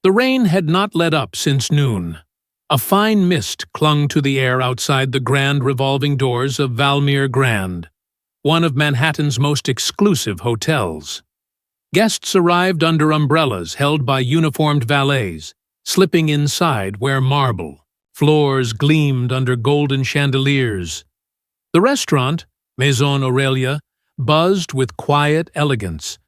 The rain had not let up since noon. A fine mist clung to the air outside the grand revolving doors of Valmere Grand, one of Manhattan's most exclusive hotels. Guests arrived under umbrellas held by uniformed valets, slipping inside where marble floors gleamed under golden chandeliers. The restaurant, Maison Aurelia, buzzed with quiet elegance,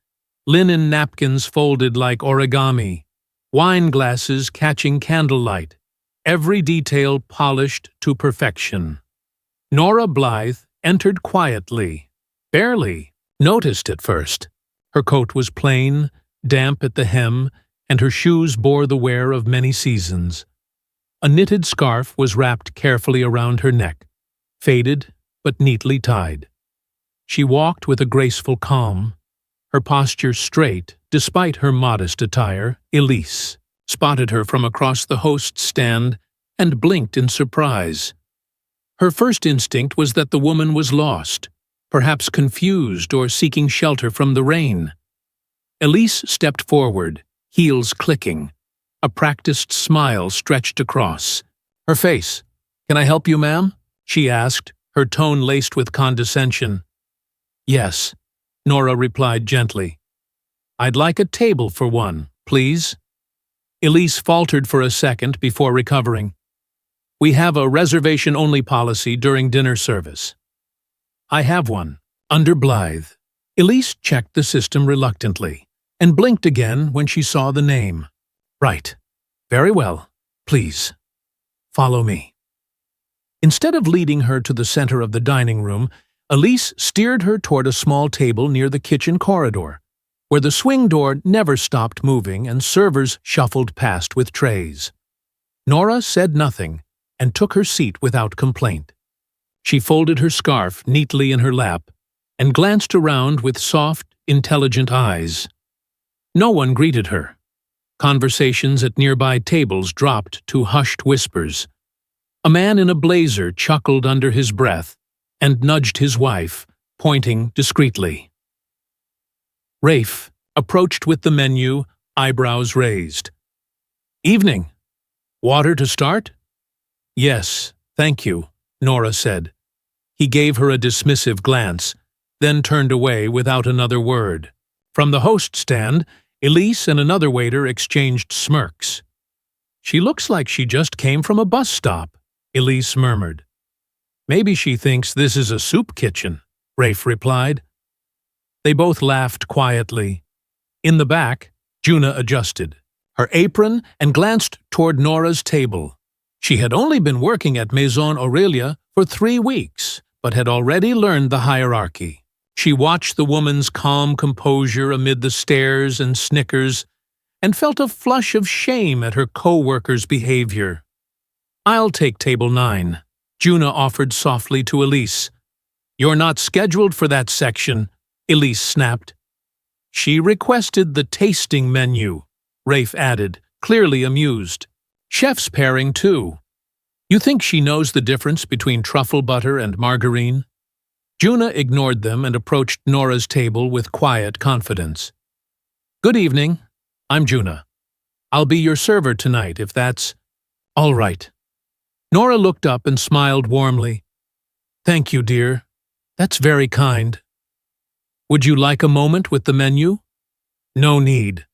linen napkins folded like origami, wine glasses catching candlelight, every detail polished to perfection. Nora Blythe entered quietly, barely noticed at first. Her coat was plain, damp at the hem, and her shoes bore the wear of many seasons. A knitted scarf was wrapped carefully around her neck, faded but neatly tied. She walked with a graceful calm, her posture straight despite her modest attire. Elise spotted her from across the host's stand and blinked in surprise. Her first instinct was that the woman was lost, perhaps confused or seeking shelter from the rain. Elise stepped forward, heels clicking. A practiced smile stretched across her face. "Can I help you, ma'am?" she asked, her tone laced with condescension. "Yes," Nora replied gently. "I'd like a table for one, please." Elise faltered for a second before recovering. "We have a reservation-only policy during dinner service." "I have one, under Blythe." Elise checked the system reluctantly and blinked again when she saw the name. "Right. Very well. Please. Follow me." Instead of leading her to the center of the dining room, Elise steered her toward a small table near the kitchen corridor, where the swing door never stopped moving and servers shuffled past with trays. Nora said nothing and took her seat without complaint. She folded her scarf neatly in her lap and glanced around with soft, intelligent eyes. No one greeted her. Conversations at nearby tables dropped to hushed whispers. A man in a blazer chuckled under his breath and nudged his wife, pointing discreetly. Rafe approached with the menu, eyebrows raised. "Evening. Water to start?" "Yes, thank you," Nora said. He gave her a dismissive glance, then turned away without another word. From the host stand, Elise and another waiter exchanged smirks. "She looks like she just came from a bus stop," Elise murmured. "Maybe she thinks this is a soup kitchen," Rafe replied. They both laughed quietly. In the back, Juna adjusted her apron and glanced toward Nora's table. She had only been working at Maison Aurelia for 3 weeks, but had already learned the hierarchy. She watched the woman's calm composure amid the stares and snickers and felt a flush of shame at her co-workers' behavior. "I'll take table 9, Juna offered softly to Elise. "You're not scheduled for that section," Elise snapped. "She requested the tasting menu," Rafe added, clearly amused. "Chef's pairing, too. You think she knows the difference between truffle butter and margarine?" Juna ignored them and approached Nora's table with quiet confidence. "Good evening. I'm Juna. I'll be your server tonight, if that's all right." Nora looked up and smiled warmly. "Thank you, dear. That's very kind. Would you like a moment with the menu?" "No need.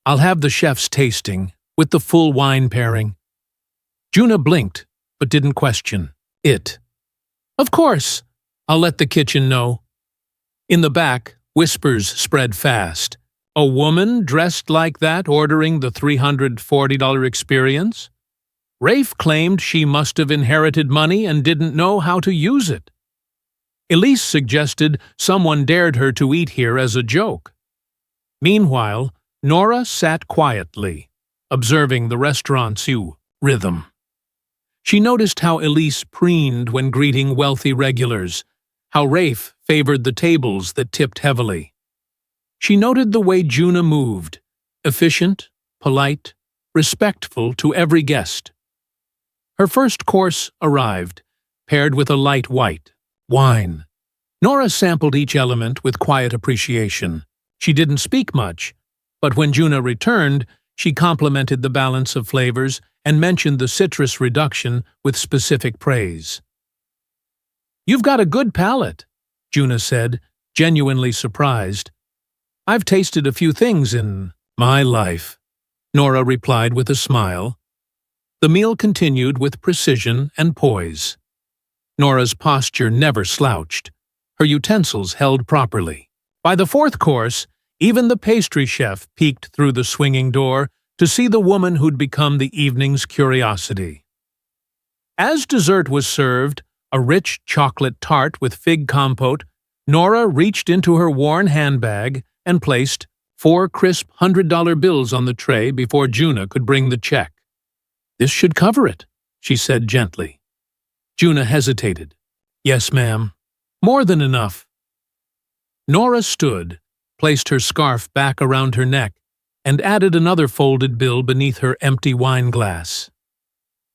I'll have the chef's tasting, with the full wine pairing." Juna blinked, but didn't question it. "Of course. I'll let the kitchen know." In the back, whispers spread fast. A woman dressed like that ordering the $340 experience? Rafe claimed she must have inherited money and didn't know how to use it. Elise suggested someone dared her to eat here as a joke. Meanwhile, Nora sat quietly, observing the restaurant's rhythm. She noticed how Elise preened when greeting wealthy regulars, how Rafe favored the tables that tipped heavily. She noted the way Juna moved, efficient, polite, respectful to every guest. Her first course arrived, paired with a light white wine. Nora sampled each element with quiet appreciation. She didn't speak much, but when Juna returned, She complimented the balance of flavors and mentioned the citrus reduction with specific praise. "You've got a good palate," Juna said, genuinely surprised. "I've tasted a few things in my life," Nora replied with a smile. The meal continued with precision and poise. Nora's posture never slouched, her utensils held properly. By the fourth course, even the pastry chef peeked through the swinging door to see the woman who'd become the evening's curiosity. As dessert was served, a rich chocolate tart with fig compote, Nora reached into her worn handbag and placed 4 crisp $100 bills on the tray before Juna could bring the check. "This should cover it," she said gently. Juna hesitated. "Yes, ma'am. More than enough." Nora stood, placed her scarf back around her neck, and added another folded bill beneath her empty wine glass.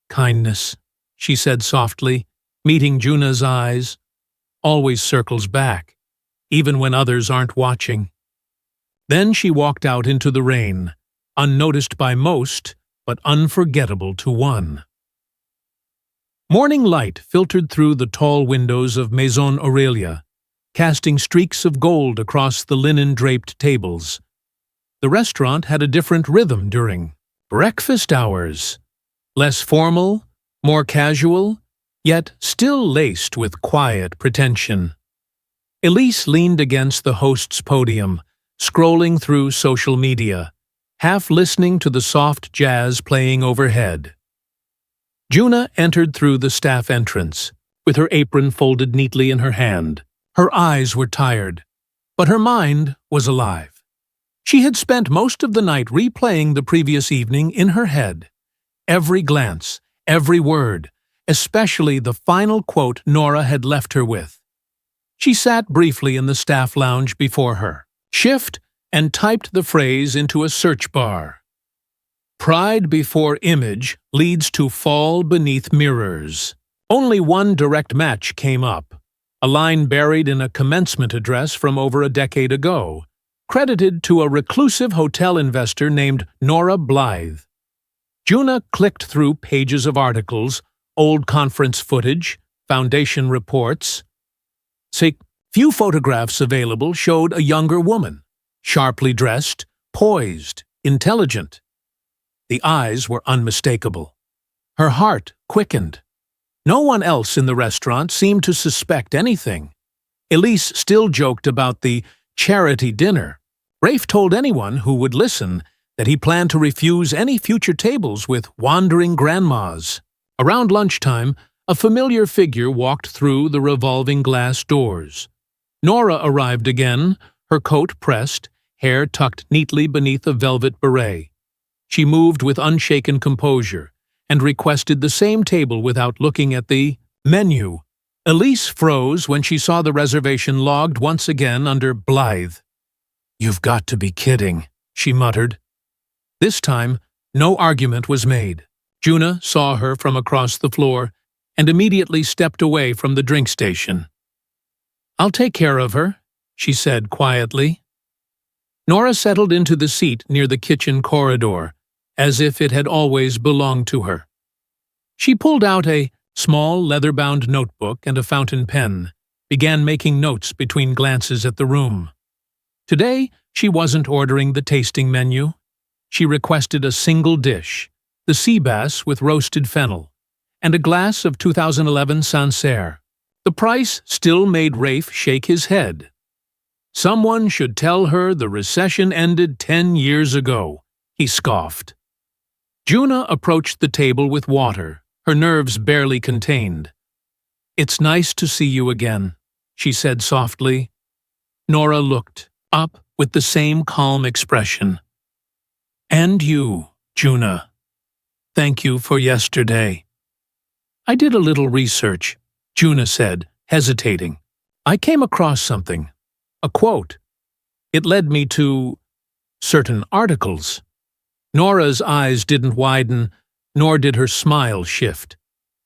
"Kindness," she said softly, meeting Juna's eyes, "always circles back, even when others aren't watching." Then she walked out into the rain, unnoticed by most, but unforgettable to one. Morning light filtered through the tall windows of Maison Aurelia, casting streaks of gold across the linen-draped tables. The restaurant had a different rhythm during breakfast hours, less formal, more casual, yet still laced with quiet pretension. Elise leaned against the host's podium, scrolling through social media, half listening to the soft jazz playing overhead. Juna entered through the staff entrance, with her apron folded neatly in her hand. Her eyes were tired, but her mind was alive. She had spent most of the night replaying the previous evening in her head. Every glance, every word, especially the final quote Nora had left her with. She sat briefly in the staff lounge before her, shift, and typed the phrase into a search bar. "Pride before image leads to fall beneath mirrors." Only one direct match came up, a line buried in a commencement address from over a decade ago, credited to a reclusive hotel investor named Nora Blythe. Juna clicked through pages of articles, old conference footage, foundation reports. Few photographs available showed a younger woman, sharply dressed, poised, intelligent. The eyes were unmistakable. Her heart quickened. No one else in the restaurant seemed to suspect anything. Elise still joked about the charity dinner. Rafe told anyone who would listen that he planned to refuse any future tables with wandering grandmas. Around lunchtime, a familiar figure walked through the revolving glass doors. Nora arrived again, her coat pressed, hair tucked neatly beneath a velvet beret. She moved with unshaken composure and requested the same table without looking at the menu. Elise froze when she saw the reservation logged once again under Blythe. "You've got to be kidding," she muttered. This time, no argument was made. Juna saw her from across the floor and immediately stepped away from the drink station. "I'll take care of her," she said quietly. Nora settled into the seat near the kitchen corridor, as if it had always belonged to her. She pulled out a small leather-bound notebook and a fountain pen, began making notes between glances at the room. Today, she wasn't ordering the tasting menu. She requested a single dish, the sea bass with roasted fennel, and a glass of 2011 Sancerre. The price still made Rafe shake his head. Someone should tell her the recession ended 10 years ago, he scoffed. Juna approached the table with water, her nerves barely contained. "It's nice to see you again," she said softly. Nora looked up with the same calm expression. "And you, Juna. Thank you for yesterday." "I did a little research," Juna said, hesitating. "I came across something. A quote. It led me to certain articles." Nora's eyes didn't widen, nor did her smile shift.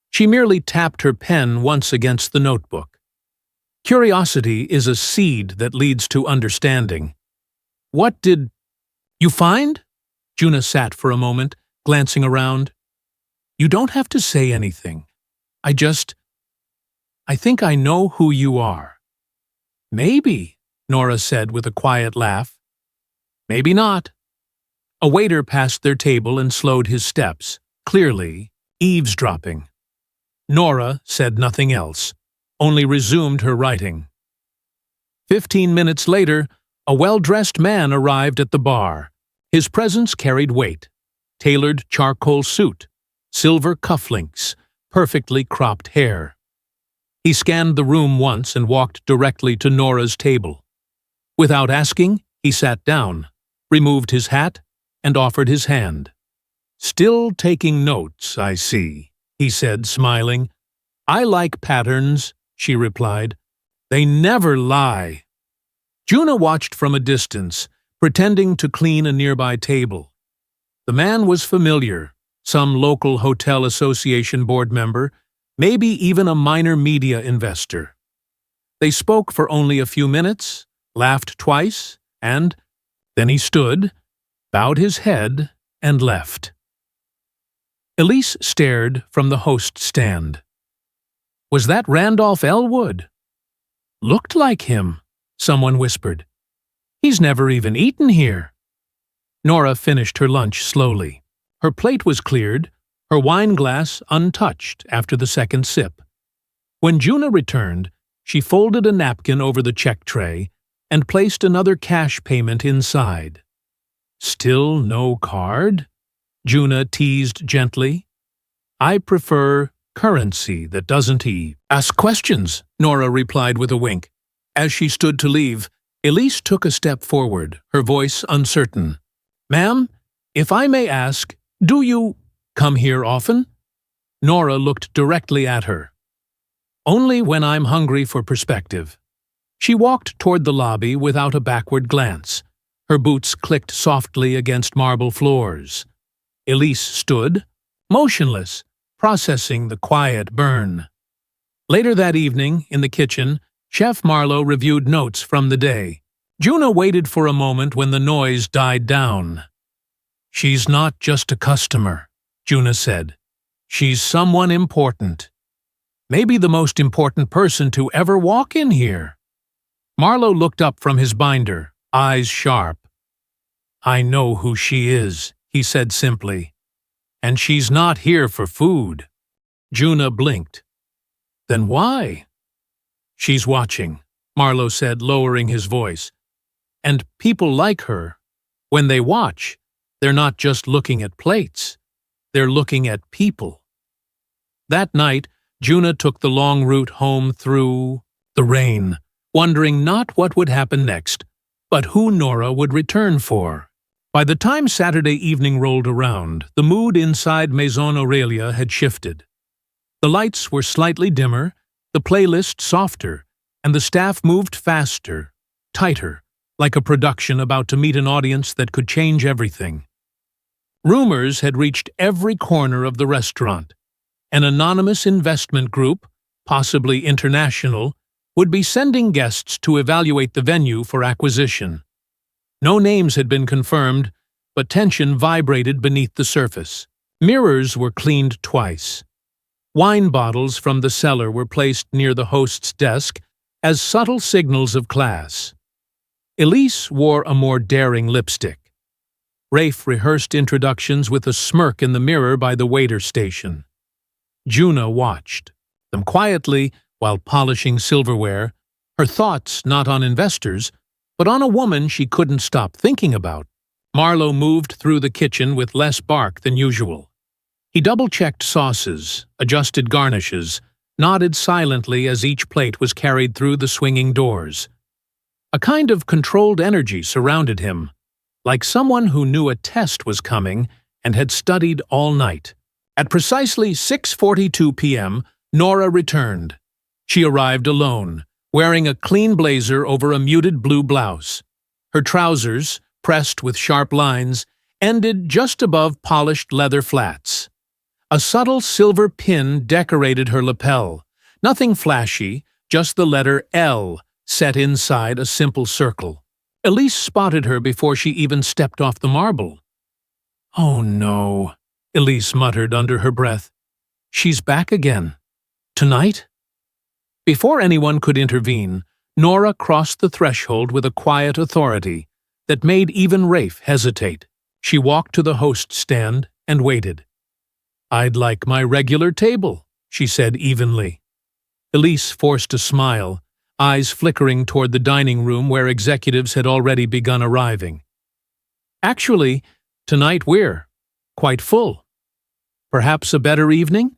She merely tapped her pen once against the notebook. Curiosity is a seed that leads to understanding. "What did you find?" Juna sat for a moment, glancing around. You don't have to say anything. I think I know who you are. Maybe, Nora said with a quiet laugh. Maybe not. A waiter passed their table and slowed his steps, clearly eavesdropping. Nora said nothing else, only resumed her writing. 15 minutes later, a well-dressed man arrived at the bar. His presence carried weight. Tailored charcoal suit, silver cufflinks, perfectly cropped hair. He scanned the room once and walked directly to Nora's table. Without asking, he sat down, removed his hat, and offered his hand. Still taking notes, I see, he said, smiling. I like patterns, she replied. They never lie. Juna watched from a distance, pretending to clean a nearby table. The man was familiar, some local hotel association board member, maybe even a minor media investor. They spoke for only a few minutes, laughed twice, and then he stood, bowed his head, and left. Elise stared from the host stand. Was that Randolph Elwood? Looked like him, someone whispered. He's never even eaten here. Nora finished her lunch slowly. Her plate was cleared, her wine glass untouched after the second sip. When Juna returned, she folded a napkin over the check tray and placed another cash payment inside. Still no card? Juna teased gently. I prefer currency that doesn't ask questions, Nora replied with a wink. As she stood to leave, Elise took a step forward, her voice uncertain. Ma'am, if I may ask, do you come here often? Nora looked directly at her. Only when I'm hungry for perspective. She walked toward the lobby without a backward glance. Her boots clicked softly against marble floors. Elise stood, motionless, processing the quiet burn. Later that evening, in the kitchen, Chef Marlowe reviewed notes from the day. Juna waited for a moment when the noise died down. She's not just a customer, Juna said. She's someone important. Maybe the most important person to ever walk in here. Marlowe looked up from his binder, eyes sharp. I know who she is, he said simply. And she's not here for food. Juna blinked. Then why? She's watching, Marlowe said, lowering his voice. And people like her, when they watch, they're not just looking at plates. They're looking at people. That night, Juna took the long route home through the rain, wondering not what would happen next, but who Nora would return for. By the time Saturday evening rolled around, the mood inside Maison Aurelia had shifted. The lights were slightly dimmer, the playlist softer, and the staff moved faster, tighter, like a production about to meet an audience that could change everything. Rumors had reached every corner of the restaurant. An anonymous investment group, possibly international, would be sending guests to evaluate the venue for acquisition. No names had been confirmed, but tension vibrated beneath the surface. Mirrors were cleaned twice. Wine bottles from the cellar were placed near the host's desk as subtle signals of class. Elise wore a more daring lipstick. Rafe rehearsed introductions with a smirk in the mirror by the waiter station. Juna watched them quietly while polishing silverware, her thoughts not on investors, but on a woman she couldn't stop thinking about. Marlowe moved through the kitchen with less bark than usual. He double-checked sauces, adjusted garnishes, nodded silently as each plate was carried through the swinging doors. A kind of controlled energy surrounded him, like someone who knew a test was coming and had studied all night. At precisely 6:42 p.m., Nora returned. She arrived alone, wearing a clean blazer over a muted blue blouse. Her trousers, pressed with sharp lines, ended just above polished leather flats. A subtle silver pin decorated her lapel. Nothing flashy, just the letter L set inside a simple circle. Elise spotted her before she even stepped off the marble. Oh no, Elise muttered under her breath. She's back again. Tonight? Before anyone could intervene, Nora crossed the threshold with a quiet authority that made even Rafe hesitate. She walked to the host stand and waited. "I'd like my regular table," she said evenly. Elise forced a smile, eyes flickering toward the dining room where executives had already begun arriving. "Actually, tonight we're quite full. Perhaps a better evening?"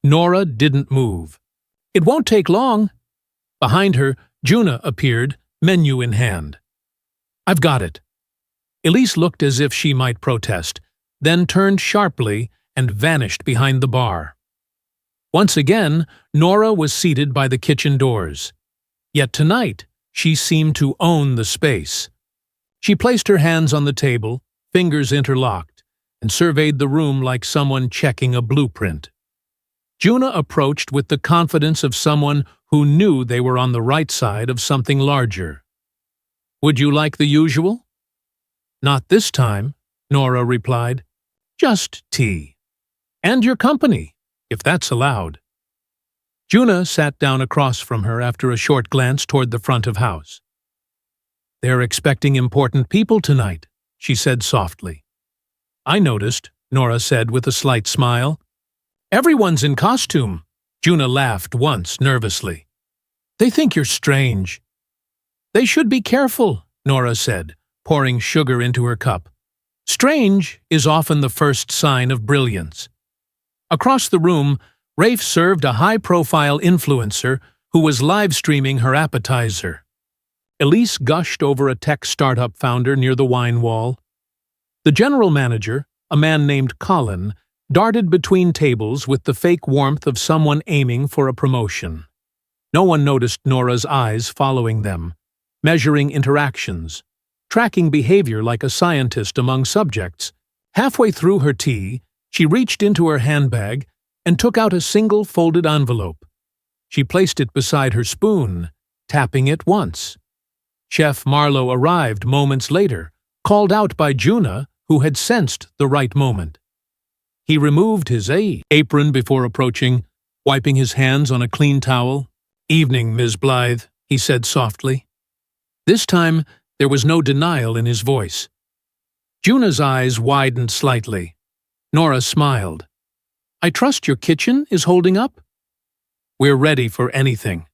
Nora didn't move. "It won't take long." Behind her, Juna appeared, menu in hand. "I've got it." Elise looked as if she might protest, then turned sharply and vanished behind the bar. Once again, Nora was seated by the kitchen doors. Yet tonight, she seemed to own the space. She placed her hands on the table, fingers interlocked, and surveyed the room like someone checking a blueprint. Juna approached with the confidence of someone who knew they were on the right side of something larger. "Would you like the usual?" "Not this time," Nora replied. "Just tea. And your company, if that's allowed." Juna sat down across from her after a short glance toward the front of house. "They're expecting important people tonight," she said softly. "I noticed," Nora said with a slight smile. "Everyone's in costume." Juna laughed once nervously. "They think you're strange." "They should be careful," Nora said, pouring sugar into her cup. "Strange is often the first sign of brilliance." Across the room, Rafe served a high-profile influencer who was live-streaming her appetizer. Elise gushed over a tech startup founder near the wine wall. The general manager, a man named Colin, darted between tables with the fake warmth of someone aiming for a promotion. No one noticed Nora's eyes following them, measuring interactions, tracking behavior like a scientist among subjects. Halfway through her tea, she reached into her handbag and took out a single folded envelope. She placed it beside her spoon, tapping it once. Chef Marlowe arrived moments later, called out by Juna, who had sensed the right moment. He removed his apron before approaching, wiping his hands on a clean towel. "Evening, Ms. Blythe," he said softly. This time, there was no denial in his voice. Juna's eyes widened slightly. Nora smiled. "I trust your kitchen is holding up?" "We're ready for anything."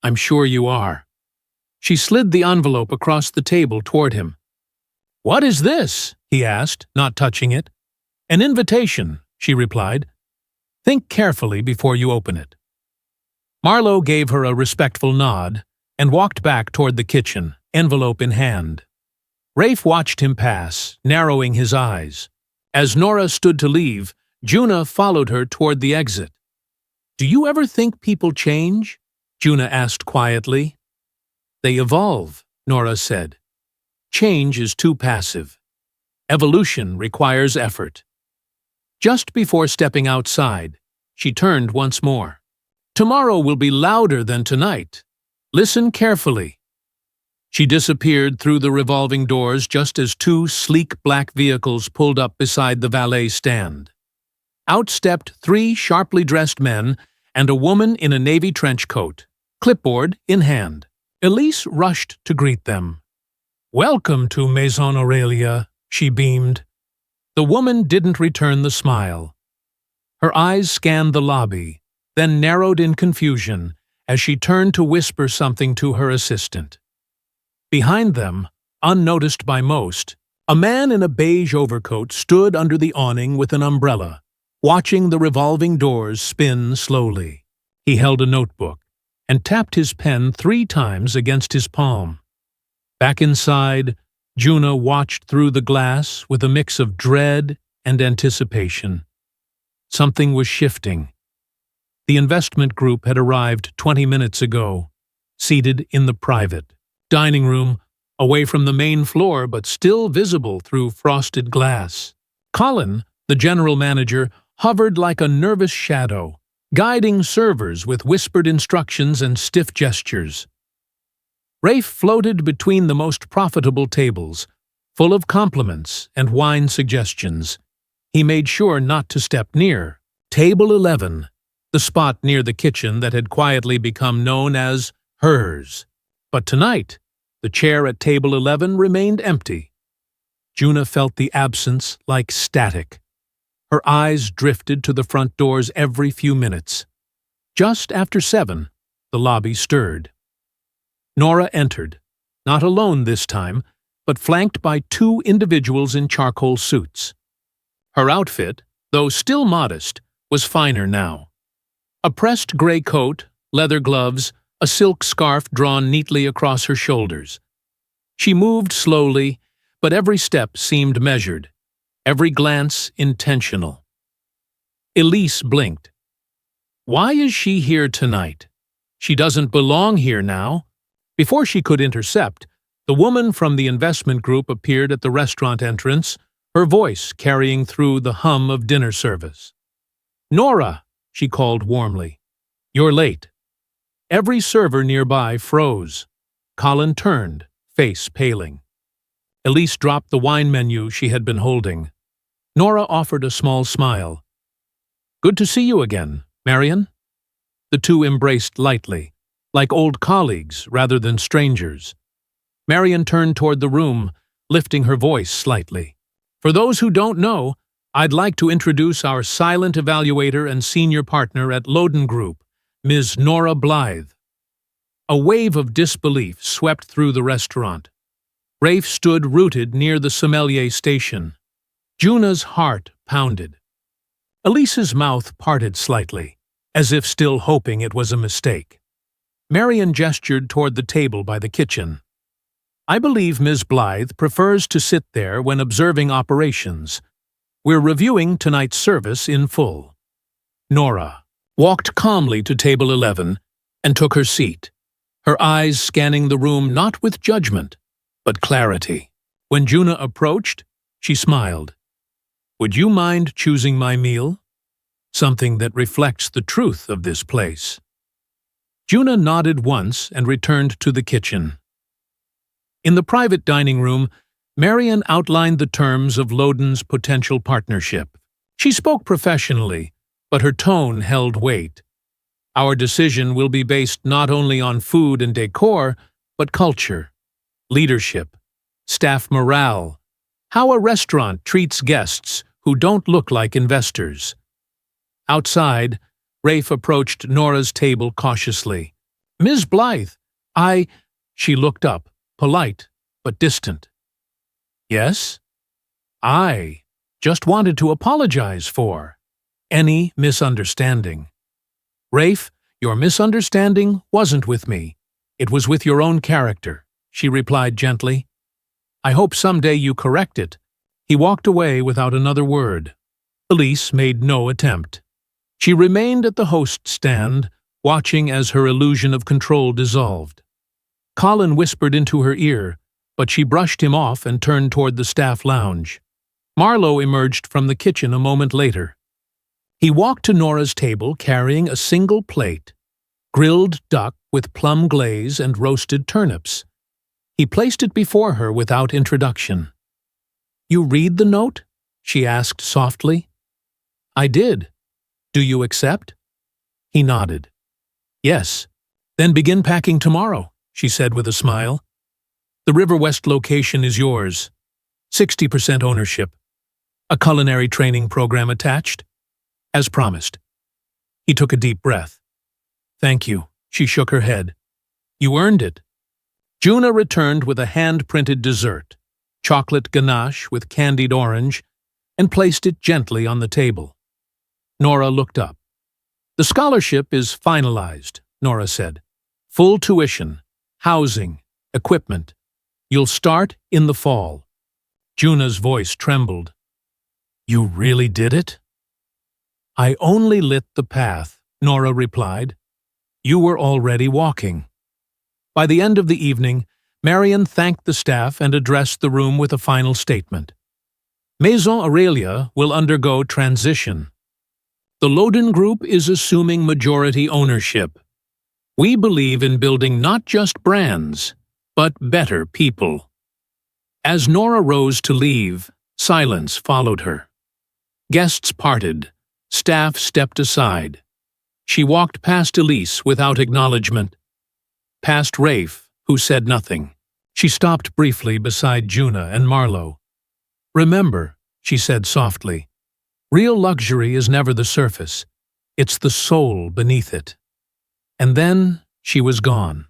"I'm sure you are." She slid the envelope across the table toward him. "What is this?" he asked, not touching it. "An invitation," she replied. "Think carefully before you open it." Marlowe gave her a respectful nod and walked back toward the kitchen, envelope in hand. Rafe watched him pass, narrowing his eyes. As Nora stood to leave, Juna followed her toward the exit. "Do you ever think people change?" Juna asked quietly. "They evolve," Nora said. "Change is too passive. Evolution requires effort." Just before stepping outside, she turned once more. "Tomorrow will be louder than tonight. Listen carefully." She disappeared through the revolving doors just as two sleek black vehicles pulled up beside the valet stand. Out stepped three sharply dressed men and a woman in a navy trench coat, clipboard in hand. Elise rushed to greet them. "Welcome to Maison Aurelia," she beamed. The woman didn't return the smile. Her eyes scanned the lobby, then narrowed in confusion as she turned to whisper something to her assistant. Behind them, unnoticed by most, a man in a beige overcoat stood under the awning with an umbrella, watching the revolving doors spin slowly. He held a notebook and tapped his pen 3 times against his palm. Back inside, Juna watched through the glass with a mix of dread and anticipation. Something was shifting. The investment group had arrived 20 minutes ago, seated in the private dining room, away from the main floor but still visible through frosted glass. Colin, the general manager, hovered like a nervous shadow, guiding servers with whispered instructions and stiff gestures. Rafe floated between the most profitable tables, full of compliments and wine suggestions. He made sure not to step near Table 11, the spot near the kitchen that had quietly become known as hers. But tonight, the chair at Table 11 remained empty. Juna felt the absence like static. Her eyes drifted to the front doors every few minutes. Just after 7, the lobby stirred. Nora entered, not alone this time, but flanked by 2 individuals in charcoal suits. Her outfit, though still modest, was finer now. A pressed gray coat, leather gloves, a silk scarf drawn neatly across her shoulders. She moved slowly, but every step seemed measured, every glance intentional. Elise blinked. Why is she here tonight? She doesn't belong here now. Before she could intercept, the woman from the investment group appeared at the restaurant entrance, her voice carrying through the hum of dinner service. "Nora," she called warmly. "You're late." Every server nearby froze. Colin turned, face paling. Elise dropped the wine menu she had been holding. Nora offered a small smile. "Good to see you again, Marion." The two embraced lightly, like old colleagues rather than strangers. Marion turned toward the room, lifting her voice slightly. "For those who don't know, I'd like to introduce our silent evaluator and senior partner at Loden Group, Ms. Nora Blythe." A wave of disbelief swept through the restaurant. Rafe stood rooted near the sommelier station. Juna's heart pounded. Elise's mouth parted slightly, as if still hoping it was a mistake. Marion gestured toward the table by the kitchen. "I believe Ms. Blythe prefers to sit there when observing operations. We're reviewing tonight's service in full." Nora walked calmly to Table 11 and took her seat, her eyes scanning the room not with judgment, but clarity. When Juna approached, she smiled. "Would you mind choosing my meal? Something that reflects the truth of this place." Juna nodded once and returned to the kitchen. In the private dining room, Marion outlined the terms of Loden's potential partnership. She spoke professionally, but her tone held weight. "Our decision will be based not only on food and decor, but culture, leadership, staff morale, how a restaurant treats guests who don't look like investors." Outside, Rafe approached Nora's table cautiously. "Ms. Blythe, She looked up, polite but distant. "Yes? I just wanted to apologize for any misunderstanding." "Rafe, your misunderstanding wasn't with me. It was with your own character," she replied gently. "I hope someday you correct it." He walked away without another word. Elise made no attempt. She remained at the host stand, watching as her illusion of control dissolved. Colin whispered into her ear, but she brushed him off and turned toward the staff lounge. Marlowe emerged from the kitchen a moment later. He walked to Nora's table carrying a single plate, grilled duck with plum glaze and roasted turnips. He placed it before her without introduction. "You read the note?" she asked softly. "I did. Do you accept?" He nodded. "Yes. Then begin packing tomorrow," she said with a smile. "The River West location is yours. 60% ownership. A culinary training program attached. As promised." He took a deep breath. "Thank you," she shook her head. "You earned it." Juna returned with a hand-printed dessert, chocolate ganache with candied orange, and placed it gently on the table. Nora looked up. "The scholarship is finalized," Nora said. "Full tuition, housing, equipment. You'll start in the fall." Juna's voice trembled. "You really did it?" "I only lit the path," Nora replied. "You were already walking." By the end of the evening, Marion thanked the staff and addressed the room with a final statement. Maison Aurelia will undergo transition. The Loden Group is assuming majority ownership. We believe in building not just brands, but better people. As Nora rose to leave, silence followed her. Guests parted. Staff stepped aside. She walked past Elise without acknowledgement. Past Rafe, who said nothing. She stopped briefly beside Juna and Marlowe. "Remember," she said softly, "real luxury is never the surface. It's the soul beneath it." And then she was gone.